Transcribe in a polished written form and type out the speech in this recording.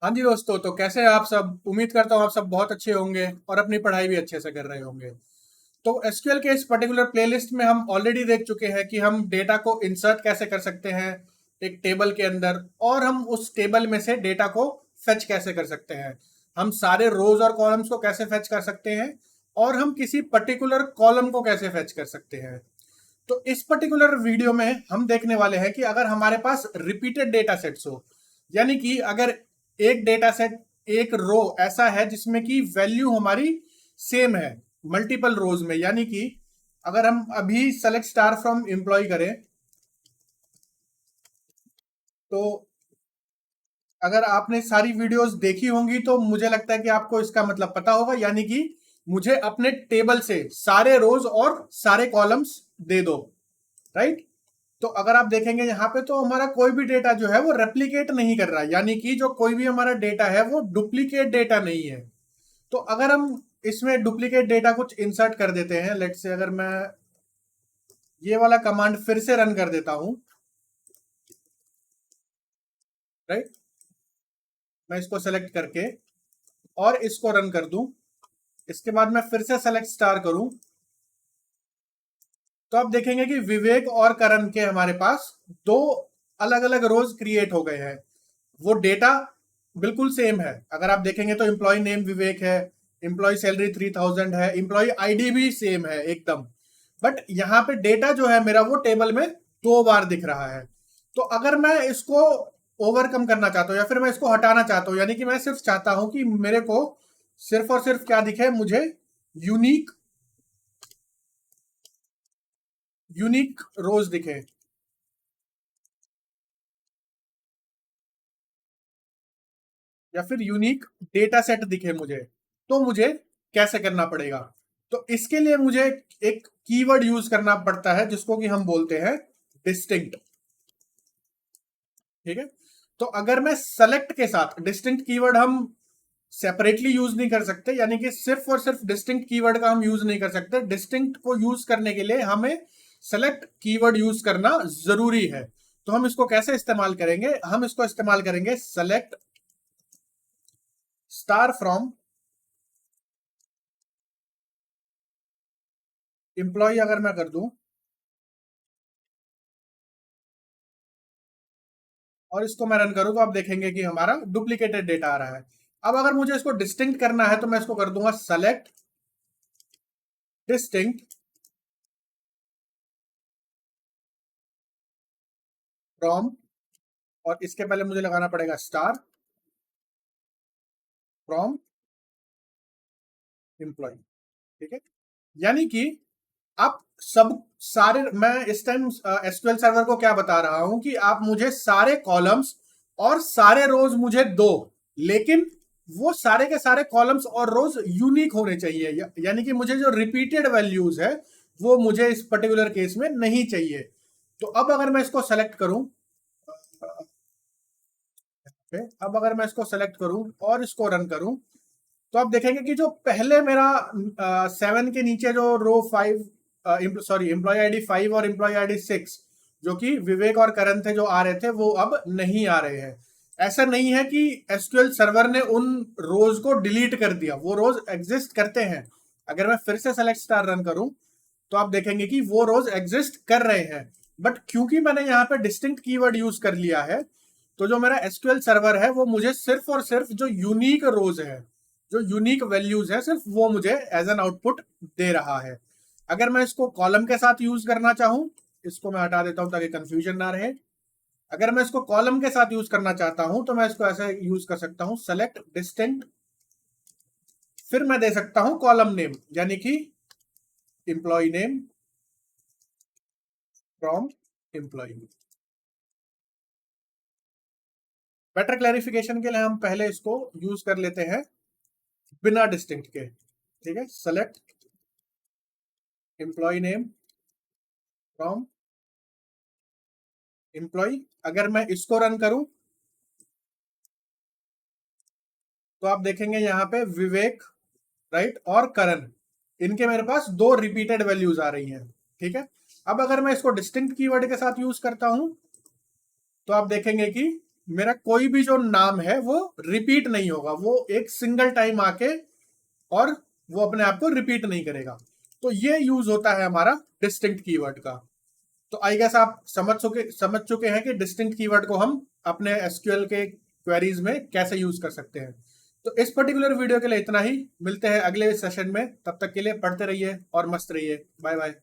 हाँ जी दोस्तों, तो कैसे हैं आप सब। उम्मीद करता हूँ आप सब बहुत अच्छे होंगे और अपनी पढ़ाई भी अच्छे से कर रहे होंगे। तो एसक्यूएल के इस पर्टिकुलर प्लेलिस्ट में हम ऑलरेडी देख चुके हैं कि हम डेटा को इंसर्ट कैसे कर सकते हैं एक टेबल के अंदर, और हम उस टेबल में से डेटा को फेच कैसे कर सकते हैं। हम सारे रोज और कॉलम्स को कैसे फेच कर सकते हैं, और हम किसी पर्टिकुलर कॉलम को कैसे फेच कर सकते हैं। तो इस पर्टिकुलर वीडियो में हम देखने वाले हैं कि अगर हमारे पास रिपीटेड डेटा सेट्स हो, यानी कि अगर एक डेटा सेट, एक रो ऐसा है जिसमें कि वैल्यू हमारी सेम है मल्टीपल रोज में, यानी कि अगर हम अभी सेलेक्ट स्टार फ्रॉम एम्प्लॉय करें, तो अगर आपने सारी वीडियोस देखी होंगी तो मुझे लगता है कि आपको इसका मतलब पता होगा, यानी कि मुझे अपने टेबल से सारे रोज और सारे कॉलम्स दे दो, राइट। तो अगर आप देखेंगे यहाँ पे तो हमारा कोई भी डेटा जो है वो रेप्लिकेट नहीं कर रहा है, यानी कि जो कोई भी हमारा डेटा है वो डुप्लीकेट डेटा नहीं है। तो अगर हम इसमें डुप्लीकेट डेटा कुछ इंसर्ट कर देते हैं, लेट से अगर मैं ये वाला कमांड फिर से रन कर देता हूं, राइट। मैं इसको सेलेक्ट करके और इसको रन कर दूं, इसके बाद मैं फिर से सेलेक्ट स्टार करूं, तो आप देखेंगे कि विवेक और करण के हमारे पास दो अलग अलग रोज क्रिएट हो गए हैं। वो डेटा बिल्कुल सेम है। अगर आप देखेंगे तो एम्प्लॉय नेम विवेक है, एम्प्लॉय सैलरी 3000 है, एम्प्लॉय आईडी भी सेम है एकदम। बट यहाँ पे डेटा जो है मेरा वो टेबल में दो बार दिख रहा है। तो अगर मैं इसको ओवरकम करना चाहता हूँ या फिर मैं इसको हटाना चाहता हूँ, यानी कि मैं सिर्फ चाहता हूं कि मेरे को सिर्फ और सिर्फ क्या दिखे, मुझे यूनिक यूनिक रोज दिखे, या फिर यूनिक डेटा सेट दिखे मुझे, तो मुझे कैसे करना पड़ेगा। तो इसके लिए मुझे एक कीवर्ड यूज करना पड़ता है जिसको कि हम बोलते हैं डिस्टिंक्ट। ठीक है। तो अगर मैं सेलेक्ट के साथ डिस्टिंक्ट कीवर्ड हम सेपरेटली यूज नहीं कर सकते, यानी कि सिर्फ और सिर्फ डिस्टिंक्ट कीवर्ड का हम यूज नहीं कर सकते। डिस्टिंक्ट को यूज करने के लिए हमें सेलेक्ट कीवर्ड यूज करना जरूरी है। तो हम इसको कैसे इस्तेमाल करेंगे, हम इसको इस्तेमाल करेंगे सेलेक्ट स्टार फ्रॉम एम्प्लॉय। अगर मैं कर दूं और इसको मैं रन करूं, तो आप देखेंगे कि हमारा डुप्लीकेटेड डेटा आ रहा है। अब अगर मुझे इसको डिस्टिंक्ट करना है तो मैं इसको कर दूंगा सेलेक्ट डिस्टिंक्ट फ्रॉम, और इसके पहले मुझे लगाना पड़ेगा स्टार फ्रॉम एम्प्लॉय। ठीक है। यानी कि आप सब सारे, मैं इस टाइम एसक्यूएल सर्वर को क्या बता रहा हूं कि आप मुझे सारे कॉलम्स और सारे रोज मुझे दो, लेकिन वो सारे के सारे कॉलम्स और रोज यूनिक होने चाहिए, यानी कि मुझे जो रिपीटेड वैल्यूज है वो मुझे इस पर्टिकुलर केस में नहीं चाहिए। तो अब अगर मैं इसको सेलेक्ट करूं, अब अगर मैं इसको सेलेक्ट करूं और इसको रन करूं, तो आप देखेंगे कि जो पहले मेरा 7 के नीचे जो रो 5, सॉरी एम्प्लॉय आईडी 5 और एम्प्लॉय आईडी 6 जो कि विवेक और करण थे जो आ रहे थे, वो अब नहीं आ रहे हैं। ऐसा नहीं है कि एसक्यूएल सर्वर ने उन रोज को डिलीट कर दिया, वो रोज एग्जिस्ट करते हैं। अगर मैं फिर से सेलेक्ट स्टार रन करूं, तो आप देखेंगे कि वो रोज एग्जिस्ट कर रहे हैं। बट क्योंकि मैंने यहाँ पे डिस्टिंक्ट कीवर्ड यूज कर लिया है, तो जो मेरा एसक्यूएल सर्वर है वो मुझे सिर्फ और सिर्फ जो यूनिक रोज है, जो यूनिक वैल्यूज है, सिर्फ वो मुझे एज एन आउटपुट दे रहा है। अगर मैं इसको कॉलम के साथ यूज करना चाहूं, इसको मैं हटा देता हूं ताकि कंफ्यूजन ना रहे। अगर मैं इसको कॉलम के साथ यूज करना चाहता हूं तो मैं इसको ऐसे यूज कर सकता हूं सेलेक्ट डिस्टिंक्ट, फिर मैं दे सकता हूं कॉलम नेम, यानी कि employee name from employee. Better clarification के लिए हम पहले इसको यूज कर लेते हैं बिना डिस्टिंक्ट के। ठीक है। Select employee name from employee. अगर मैं इसको रन करूं, तो आप देखेंगे यहाँ पे विवेक, राइट, और करण, इनके मेरे पास दो रिपीटेड वैल्यूज आ रही हैं। ठीक है। अब अगर मैं इसको डिस्टिंक्ट कीवर्ड के साथ यूज करता हूं, तो आप देखेंगे कि मेरा कोई भी जो नाम है वो रिपीट नहीं होगा, वो एक सिंगल टाइम आके और वो अपने आप को रिपीट नहीं करेगा। तो ये यूज होता है हमारा डिस्टिंक्ट कीवर्ड का। तो आई गेस आप समझ चुके हैं कि डिस्टिंक्ट कीवर्ड को हम अपने एसक्यूएल के क्वेरीज में कैसे यूज कर सकते हैं। तो इस पर्टिकुलर वीडियो के लिए इतना ही, मिलते हैं अगले सेशन में, तब तक के लिए पढ़ते रहिए और मस्त रहिए। Bye bye.